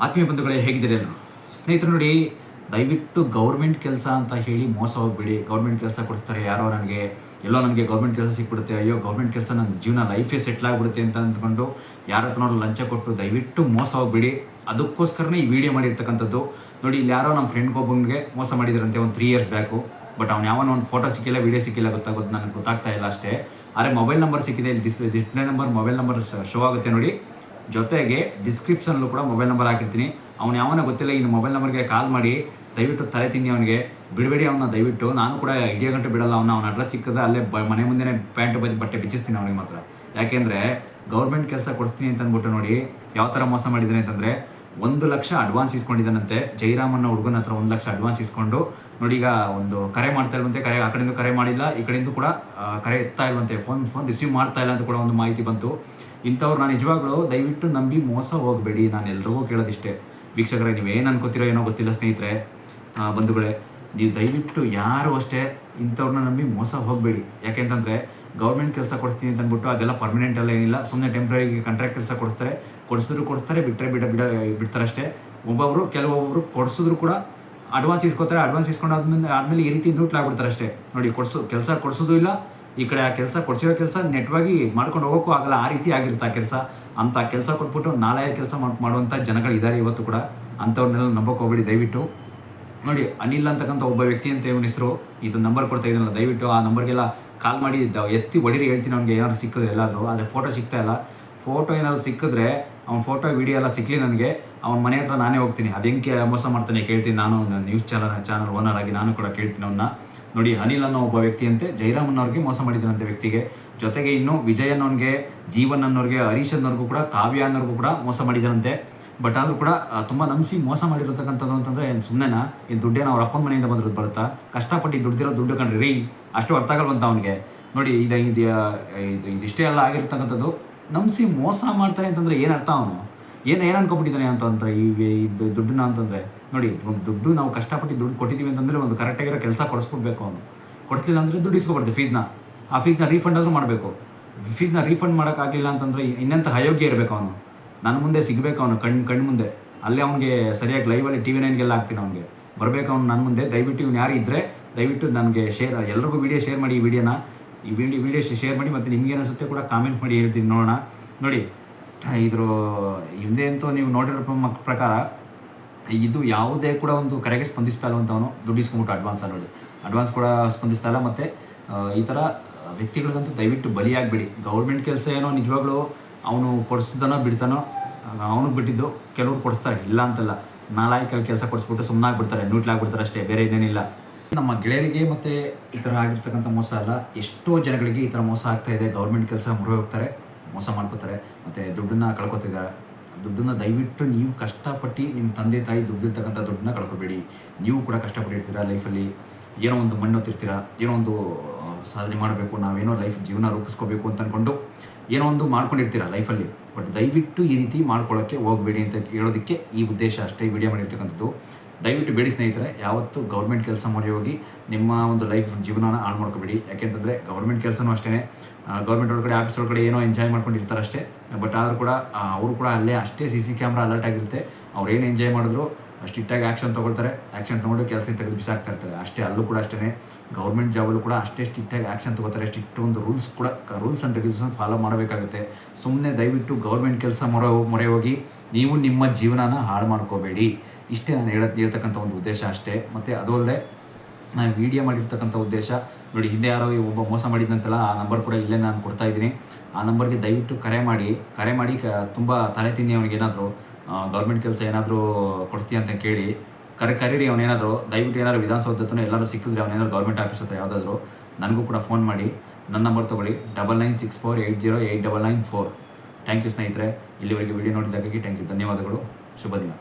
ಆತ್ಮೀಯ ಬಂಧುಗಳೇ, ಹೇಗಿದ್ದೀರಿ ಎಲ್ಲರೂ? ಸ್ನೇಹಿತರು ನೋಡಿ, ದಯವಿಟ್ಟು ಗೌರ್ಮೆಂಟ್ ಕೆಲಸ ಅಂತ ಹೇಳಿ ಮೋಸ ಹೋಗ್ಬಿಡಿ. ಗೌರ್ಮೆಂಟ್ ಕೆಲಸ ಕೊಡ್ತಾರೆ ಯಾರೋ, ನನಗೆ ಗೌರ್ಮೆಂಟ್ ಕೆಲಸ ಸಿಕ್ಬಿಡುತ್ತೆ, ಅಯ್ಯೋ ಗೌರ್ಮೆಂಟ್ ಕೆಲಸ ನನ್ನ ಜೀವನ ಲೈಫೇ ಸೆಟ್ಲ್ ಆಗಿಬಿಡುತ್ತೆ ಅಂತ ಅಂದ್ಕೊಂಡು ಯಾರ ಹತ್ರನೋ ಲಂಚ ಕೊಟ್ಟು ದಯವಿಟ್ಟು ಮೋಸ ಹೋಗ್ಬಿಡಿ. ಅದಕ್ಕೋಸ್ಕರನೇ ಈ ವಿಡಿಯೋ ಮಾಡಿರ್ತಕ್ಕಂಥದ್ದು. ನೋಡಿ, ಇಲ್ಲಿ ಯಾರೋ ನಮ್ಮ ಫ್ರೆಂಡ್ಗೊಬ್ಬನಿಗೆ ಮೋಸ ಮಾಡಿದ್ರಂತೆ ಒಂದು 3 years ಬ್ಯಾಕು. ಬಟ್ ಅವ್ನು ಯಾವನೋ ಒಂದು ಫೋಟೋ ಸಿಕ್ಕಿಲ್ಲ, ವೀಡಿಯೋ ಸಿಕ್ಕಿಲ್ಲ, ನನಗೆ ಗೊತ್ತಾಗ್ತಾ ಇಲ್ಲ ಅಷ್ಟೇ. ಆದರೆ ಮೊಬೈಲ್ ನಂಬರ್ ಸಿಕ್ಕಿದೆ, ಇಲ್ಲಿ display number, mobile number show ಆಗುತ್ತೆ ನೋಡಿ. ಜೊತೆಗೆ ಡಿಸ್ಕ್ರಿಪ್ಷನಲ್ಲೂ ಕೂಡ ಮೊಬೈಲ್ ನಂಬರ್ ಹಾಕಿರ್ತೀನಿ. ಅವ್ನು ಯಾವನ ಗೊತ್ತಿಲ್ಲ, ಇನ್ನು ಮೊಬೈಲ್ ನಂಬರ್ಗೆ ಕಾಲ್ ಮಾಡಿ ದಯವಿಟ್ಟು ತಲೆ ತಿನ್ನಿ, ಅವನಿಗೆ ಬಿಡಬೇಡಿ ಅವನ್ನ ದಯವಿಟ್ಟು. ನಾನು ಕೂಡ ಹಿಡಿಯೋ ಗಂಟೆ ಬಿಡಲ್ಲ ಅವನ ಅಡ್ರೆಸ್ ಸಿಕ್ಕಿದ್ರೆ ಅಲ್ಲೇ ಮನೆ ಮುಂದೆನೇ ಪ್ಯಾಂಟ್ ಬಟ್ಟೆ ಬಿಚ್ಚಿಸ್ತೀನಿ ಅವನಿಗೆ ಮಾತ್ರ. ಯಾಕೆಂದರೆ ಗೌರ್ಮೆಂಟ್ ಕೆಲಸ ಕೊಡಿಸ್ತೀನಿ ಅಂತ ಅಂದ್ಬಿಟ್ಟು ನೋಡಿ ಯಾವ ಥರ ಮೋಸ ಮಾಡಿದ್ದಾನೆ ಅಂತಂದರೆ, 1 ಲಕ್ಷ ಅಡ್ವಾನ್ಸ್ ಇಸ್ಕೊಂಡಿದ್ದಾನಂತೆ. ಜೈರಾಮನ್ನ ಹುಡುಗನ ಹತ್ರ 1 ಲಕ್ಷ ಅಡ್ವಾನ್ಸ್ ಇಸ್ಕೊಂಡು ನೋಡಿ, ಈಗ ಒಂದು ಕರೆ ಮಾಡ್ತಾ ಇಲ್ವಂತೆ, ಆ ಕಡೆಯಿಂದ ಕರೆ ಮಾಡಿಲ್ಲ, ಈ ಕಡೆಯಿಂದ ಕೂಡ ಕರೆ ಎತ್ತಾ ಇಲ್ವಂತೆ, ಫೋನ್ ರಿಸೀವ್ ಮಾಡ್ತಾ ಇಲ್ಲ ಅಂತ ಕೂಡ ಒಂದು ಮಾಹಿತಿ ಬಂತು. ಇಂಥವ್ರು ನಾನು ನಿಜವಾಗ್ಲೂ ದಯವಿಟ್ಟು ನಂಬಿ ಮೋಸ ಹೋಗಬೇಡಿ. ನಾನು ಎಲ್ರಿಗೂ ಕೇಳೋದಿಷ್ಟೇ, ವೀಕ್ಷಕರೇ, ನೀವೇನು ಅನ್ಕೋತಿರೋ ಏನೋ ಗೊತ್ತಿಲ್ಲ, ಸ್ನೇಹಿತರೆ, ಬಂಧುಗಳೇ, ನೀವು ದಯವಿಟ್ಟು ಯಾರು ಅಷ್ಟೇ ಇಂಥವ್ರನ್ನ ನಂಬಿ ಮೋಸ ಹೋಗಬೇಡಿ. ಯಾಕೆಂತಂದರೆ ಗೌರ್ಮೆಂಟ್ ಕೆಲಸ ಕೊಡಿಸ್ತೀನಿ ಅಂತ ಅಂದ್ಬಿಟ್ಟು ಅದೆಲ್ಲ ಪರ್ಮನೆಂಟ್ ಎಲ್ಲ ಏನಿಲ್ಲ. ಸುಮ್ಮನೆ ಟೆಂಪ್ರರಿ ಕಾಂಟ್ರಾಕ್ಟ್ ಕೆಲಸ ಕೊಡಿಸ್ತಾರೆ, ಬಿಡ್ತಾರೆ ಅಷ್ಟೇ. ಕೆಲವೊಬ್ಬರು ಕೊಡಿಸಿದ್ರು ಕೂಡ ಅಡ್ವಾನ್ಸ್ ಇಸ್ಕೊತಾರೆ, ಅಡ್ವಾನ್ಸ್ ಆದಮೇಲೆ ಈ ರೀತಿ ನ್ಯೂಟ್ಲಾಗ್ಬಿಡ್ತಾರೆ ಅಷ್ಟೇ. ನೋಡಿ, ಕೆಲಸ ಕೊಡಿಸೋದು ಇಲ್ಲ, ಈ ಕಡೆ ಆ ಕೆಲಸ ಕೊಡಿಸಿರೋ ಕೆಲಸ ನೆಟ್ವಾಗಿ ಮಾಡ್ಕೊಂಡು ಹೋಗೋಕ್ಕೂ ಆಗಲ್ಲ, ಆ ರೀತಿ ಆಗಿರುತ್ತೆ ಆ ಕೆಲಸ. ಅಂಥ ಕೆಲಸ ಕೊಟ್ಬಿಟ್ಟು ನಾಳೆ ಕೆಲಸ ಮಾಡುವಂಥ ಜನಗಳಿದ್ದಾರೆ ಇವತ್ತು ಕೂಡ. ಅಂಥವ್ರನ್ನೆಲ್ಲ ನಂಬೋಕೆ ಹೋಗ್ಬೇಡಿ ದಯವಿಟ್ಟು. ನೋಡಿ, ಅನಿಲ್ ಅಂತಕ್ಕಂಥ ಒಬ್ಬ ವ್ಯಕ್ತಿ ಅಂತ ಇವನ ಹೆಸರು, ಇದು ನಂಬರ್ ಕೊಡ್ತಾ ಇದ್ದೀನಲ್ಲ, ದಯವಿಟ್ಟು ಆ ನಂಬರ್ಗೆಲ್ಲ ಕಾಲ್ ಮಾಡಿ ಎತ್ತಿ ಹೊಡಿರಿ ಹೇಳ್ತೀನಿ. ಅವ್ನಿಗೆ ಏನಾದ್ರು ಸಿಕ್ಕಿದ್ರೆ ಎಲ್ಲಾದರೂ, ಆದರೆ ಫೋಟೋ ಸಿಗ್ತಾ ಇಲ್ಲ. ಫೋಟೋ ಏನಾದರೂ ಸಿಕ್ಕಿದ್ರೆ ಅವ್ನ ಫೋಟೋ ವಿಡಿಯೋ ಎಲ್ಲ ಸಿಕ್ಕಲಿ ನನಗೆ, ಅವ್ನ ಮನೆ ಹತ್ರ ನಾನೇ ಹೋಗ್ತೀನಿ. ಅದು ಹೆಂಗೆ ಮೋಸ ಮಾಡ್ತಾನೆ ಕೇಳ್ತೀನಿ. ನಾನು ನ್ಯೂಸ್ ಚಾನಲ್ ಓನರ್ ಆಗಿ ನಾನು ಕೂಡ ಕೇಳ್ತೀನಿ ಅವನ್ನ. ನೋಡಿ, ಅನಿಲ್ ಅನ್ನೋ ಒಬ್ಬ ವ್ಯಕ್ತಿ ಅಂತೆ ಜೈರಾಮ್ ಅನ್ನೋರಿಗೆ ಮೋಸ ಮಾಡಿದ್ದಾನಂತೆ ವ್ಯಕ್ತಿಗೆ. ಜೊತೆಗೆ ಇನ್ನು ವಿಜಯ್ ಅನ್ನೋನಿಗೆ, ಜೀವನ್ ಅನ್ನೋರಿಗೆ, ಹರೀಶ್ ಅನ್ನೋರ್ಗೂ ಕೂಡ, ಕಾವ್ಯ ಅನ್ನೋರ್ಗೂ ಕೂಡ ಮೋಸ ಮಾಡಿದ್ದಾನಂತೆ. ಬಟ್ ಆದರೂ ಕೂಡ ತುಂಬ ನಂಬಿಸಿ ಮೋಸ ಮಾಡಿರತಕ್ಕಂಥದ್ದು ಅಂತಂದರೆ ಸುಮ್ಮನೆನಾ? ಈ ದುಡ್ಡೇನೋ ಅವ್ರ ಅಪ್ಪನ ಮನೆಯಿಂದ ಬರುತ್ತಾ? ಕಷ್ಟಪಟ್ಟು ದುಡ್ದಿರೋ ದುಡ್ಡು ಕಂಡ್ರಿ ರೀ, ಅಷ್ಟು ಅರ್ಥ ಆಗಲ್ವಂತ ಅವನಿಗೆ. ನೋಡಿ, ಇದಿಷ್ಟೇ ಎಲ್ಲ ಆಗಿರ್ತಕ್ಕಂಥದ್ದು. ನಂಬಿಸಿ ಮೋಸ ಮಾಡ್ತಾರೆ ಅಂತಂದರೆ ಏನು ಅರ್ಥ? ಅವನು ಏನು ಅನ್ಕೊಬಿಟ್ಟಿದ್ದಾನೆ ಅಂತಂದರೆ ಈ ದುಡ್ಡನ್ನ ಅಂತಂದರೆ, ನೋಡಿ, ಒಂದು ದುಡ್ಡು ನಾವು ಕಷ್ಟಪಟ್ಟು ದುಡ್ಡು ಕೊಟ್ಟಿದ್ದೀವಿ ಅಂತಂದರೆ ಒಂದು ಕರೆಕ್ಟಾಗಿರೋ ಕೆಲಸ ಕೊಡಿಸ್ಬಿಡ್ಬೇಕು. ಅವನು ಕೊಡಿಸ್ಲಿಲ್ಲ ಅಂದರೆ ದುಡ್ಡು ಇಸ್ಕೊಬಾರ್ದು. ಆ ಫೀಸ್ನ ರೀಫಂಡ್ ಆದರೂ ಮಾಡಬೇಕು. ಫೀಸ್ನ ರೀಫಂಡ್ ಮಾಡೋಕ್ಕಾಗಲಿಲ್ಲ ಅಂತಂದರೆ ಇನ್ನೆಂಥ ಅಯೋಗ್ಯ ಇರಬೇಕು ಅವನು. ನನ್ನ ಮುಂದೆ ಸಿಗಬೇಕು ಅವನು, ಕಣ್ಣು ಮುಂದೆ. ಅಲ್ಲೇ ಅವ್ನಿಗೆ ಸರಿಯಾಗಿ ಲೈವಲ್ಲಿ TV9ಗೆಲ್ಲ ಹಾಕ್ತೀನಿ ಅವ್ನಿಗೆ, ಬರಬೇಕು ಅವ್ನು ನನ್ನ ಮುಂದೆ. ದಯವಿಟ್ಟು ಇವ್ನು ಯಾರು ಇದ್ದರೆ ದಯವಿಟ್ಟು ನನಗೆ ಎಲ್ರಿಗೂ ವಿಡಿಯೋ ಶೇರ್ ಮಾಡಿ. ಈ ವಿಡಿಯೋ ಶೇರ್ ಮಾಡಿ, ಮತ್ತು ನಿಮ್ಗೇನು ಅನಿಸುತ್ತೆ ಕೂಡ ಕಾಮೆಂಟ್ ಮಾಡಿ ಹೇಳ್ತೀನಿ, ನೋಡೋಣ. ನೋಡಿ, ಇದ್ರ ಹಿಂದೆ ಅಂತೂ ನೀವು ನೋಡಿರೋ ಪ್ರಕಾರ ಇದು ಯಾವುದೇ ಕೂಡ ಒಂದು ಕರೆಗೆ ಸ್ಪಂದಿಸ್ತಾ ಇಲ್ಲವಂತವನು. ದುಡ್ಡು ಇಸ್ಕೊಂಬಿಟ್ಟು ಅಡ್ವಾನ್ಸ್ ಕೂಡ ಸ್ಪಂದಿಸ್ತಾ ಇಲ್ಲ. ಮತ್ತು ಈ ಥರ ವ್ಯಕ್ತಿಗಳಿಗಂತೂ ದಯವಿಟ್ಟು ಬಲಿಯಾಗಬೇಡಿ. ಗೌರ್ಮೆಂಟ್ ಕೆಲಸ ಏನೋ ನಿಜವಾಗ್ಲೂ ಅವನು ಕೊಡಿಸ್ತಾನೋ ಬಿಡ್ತಾನೋ, ಅವನಿಗೆ ಬಿಟ್ಟಿದ್ದು. ಕೆಲವರು ಕೊಡಿಸ್ತಾರೆ, ಇಲ್ಲ ಅಂತಲ್ಲ, ನಾಲ್ಕಲ್ಲಿ ಕೆಲಸ ಕೊಡಿಸ್ಬಿಟ್ಟು ಸುಮ್ಮನಾಗ್ಬಿಡ್ತಾರೆ, ನ್ಯೂಟ್ಲಾಗ್ಬಿಡ್ತಾರೆ ಅಷ್ಟೇ, ಬೇರೆ ಇದೇನಿಲ್ಲ. ನಮ್ಮ ಗೆಳೆಯರಿಗೆ ಮತ್ತು ಈ ಥರ ಆಗಿರ್ತಕ್ಕಂಥ ಮೋಸ ಅಲ್ಲ, ಎಷ್ಟೋ ಜನಗಳಿಗೆ ಈ ಥರ ಮೋಸ ಆಗ್ತಾಯಿದೆ. ಗೌರ್ಮೆಂಟ್ ಕೆಲಸ ಮೊರೆ ಹೋಗ್ತಾರೆ, ಮೋಸ ಮಾಡ್ಕೋತಾರೆ, ಮತ್ತು ದುಡ್ಡನ್ನು ಕಳ್ಕೊತಿದ್ದಾರೆ. ದುಡ್ಡನ್ನು ದಯವಿಟ್ಟು ನೀವು ಕಷ್ಟಪಟ್ಟು ನಿಮ್ಮ ತಂದೆ ತಾಯಿ ದುಡ್ದಿರ್ತಕ್ಕಂಥ ದುಡ್ಡನ್ನ ಕಳ್ಕೊಬೇಡಿ. ನೀವು ಕೂಡ ಕಷ್ಟಪಟ್ಟಿರ್ತೀರ ಲೈಫಲ್ಲಿ, ಏನೋ ಒಂದು ಮಣ್ಣು ಹೊತ್ತಿರ್ತೀರ, ಏನೋ ಒಂದು ಸಾಧನೆ ಮಾಡಬೇಕು, ನಾವೇನೋ ಜೀವನ ರೂಪಿಸ್ಕೋಬೇಕು ಅಂತ ಅಂದ್ಕೊಂಡು ಏನೋ ಒಂದು ಮಾಡ್ಕೊಂಡಿರ್ತೀರ ಲೈಫಲ್ಲಿ. ಬಟ್ ದಯವಿಟ್ಟು ಈ ರೀತಿ ಮಾಡ್ಕೊಳ್ಳೋಕ್ಕೆ ಹೋಗಬೇಡಿ ಅಂತ ಹೇಳೋದಕ್ಕೆ ಈ ಉದ್ದೇಶ ಅಷ್ಟೇ ಈ ವಿಡಿಯೋ ಮಾಡಿರ್ತಕ್ಕಂಥದ್ದು. ದಯವಿಟ್ಟು ಬೇಡಿ ಸ್ನೇಹಿತರೆ, ಯಾವತ್ತೂ ಗೌರ್ಮೆಂಟ್ ಕೆಲಸ ಮಾಡಿ ಹೋಗಿ ನಿಮ್ಮ ಒಂದು ಜೀವನನ ಹಾಳು ಮಾಡ್ಕೋಬೇಡಿ. ಯಾಕೆಂತಂದರೆ ಗೌರ್ಮೆಂಟ್ ಕೆಲಸನೂ ಅಷ್ಟೇ, ಗೌರ್ಮೆಂಟ್ ಒಳಗಡೆ ಆಫೀಸ್ ಒಳಗಡೆ ಏನೋ ಎಂಜಾಯ್ ಮಾಡ್ಕೊಂಡಿರ್ತಾರೆ ಅಷ್ಟೇ. ಬಟ್ ಆದರೂ ಕೂಡ ಅವರು ಕೂಡ ಅಲ್ಲೇ ಅಷ್ಟೇ CC ಕ್ಯಾಮ್ರಾ ಅಲರ್ಟ್ ಆಗಿರುತ್ತೆ. ಅವ್ರು ಏನು ಎಂಜಾಯ್ ಮಾಡಿದ್ರು ಸ್ಟ್ರಿಕ್ಟಾಗಿ ಆ್ಯಕ್ಷನ್ ತೊಗೊಳ್ತಾರೆ, ಆ್ಯಕ್ಷನ್ ತೊಗೊಂಡು ಕೆಲಸ ತೆಗೆದು ಬಿಸಾಕ್ತಾ ಇರ್ತಾರೆ ಅಷ್ಟೇ. ಅಲ್ಲೂ ಕೂಡ ಅಷ್ಟೇ, ಗೌರ್ಮೆಂಟ್ ಜಾಬಲ್ಲೂ ಕೂಡ ಅಷ್ಟೇ ಸ್ಟ್ರಿಕ್ಟಾಗಿ ಆ್ಯಕ್ಷನ್ ತೊಗೋತಾರೆ. ಸ್ಟ್ರಿಕ್ಟ್ ಒಂದು ರೂಲ್ಸ್ ಆ್ಯಂಡ್ ರೆಗ್ಯುಲೇಷನ್ ಫಾಲೋ ಮಾಡಬೇಕಾಗುತ್ತೆ. ಸುಮ್ಮನೆ ದಯವಿಟ್ಟು ಗೌರ್ಮೆಂಟ್ ಕೆಲಸ ಮೊರೆ ಹೋಗಿ ನೀವು ನಿಮ್ಮ ಜೀವನನ ಹಾಳು ಮಾಡ್ಕೋಬೇಡಿ. ಇಷ್ಟೇ ನಾನು ಹೇಳ್ತಕ್ಕಂಥ ಒಂದು ಉದ್ದೇಶ ಅಷ್ಟೇ. ಮತ್ತು ಅದು ಅಲ್ಲದೆ ನಾನು ವಿಡಿಯೋ ಮಾಡಿರ್ತಕ್ಕಂಥ ಉದ್ದೇಶ ನೋಡಿ, ಹಿಂದೆ ಯಾರೋ ಒಬ್ಬ ಮೋಸ ಮಾಡಿದ್ದಂತೆಲ್ಲ ಆ ನಂಬರ್ ಕೂಡ ಇಲ್ಲೇ ನಾನು ಕೊಡ್ತಾಯಿದ್ದೀನಿ. ಆ ನಂಬರ್ಗೆ ದಯವಿಟ್ಟು ಕರೆ ಮಾಡಿ ತುಂಬ ತಲೆ ತಿನ್ನಿ. ಅವನಿಗೆ ಏನಾದರೂ ಗೌರ್ಮೆಂಟ್ ಕೆಲಸ ಏನಾದರೂ ಕೊಡ್ತೀಯ ಅಂತ ಕೇಳಿ ಕರೀರಿ. ಅವನೇನಾದರೂ ದಯವಿಟ್ಟು ಏನಾದರೂ ವಿಧಾನಸೌಧ ಹತ್ರ ಎಲ್ಲರೂ ಸಿಕ್ಕಿದ್ರೆ, ಅವನೇನಾದ್ರು ಗೌರ್ಮೆಂಟ್ ಆಫೀಸ್ ಹತ್ರ ಯಾವುದಾದ್ರು ನನಗೂ ಕೂಡ ಫೋನ್ ಮಾಡಿ. ನನ್ನ ನಂಬರ್ ತೊಗೊಳ್ಳಿ, 9964808994. ಥ್ಯಾಂಕ್ ಯು ಸ್ನೇಹಿತರೆ, ಇಲ್ಲಿವರೆಗೆ ವಿಡಿಯೋ ನೋಡಿದ್ದಕ್ಕಾಗಿ ಥ್ಯಾಂಕ್ ಯು, ಧನ್ಯವಾದಗಳು, ಶುಭ ದಿನ.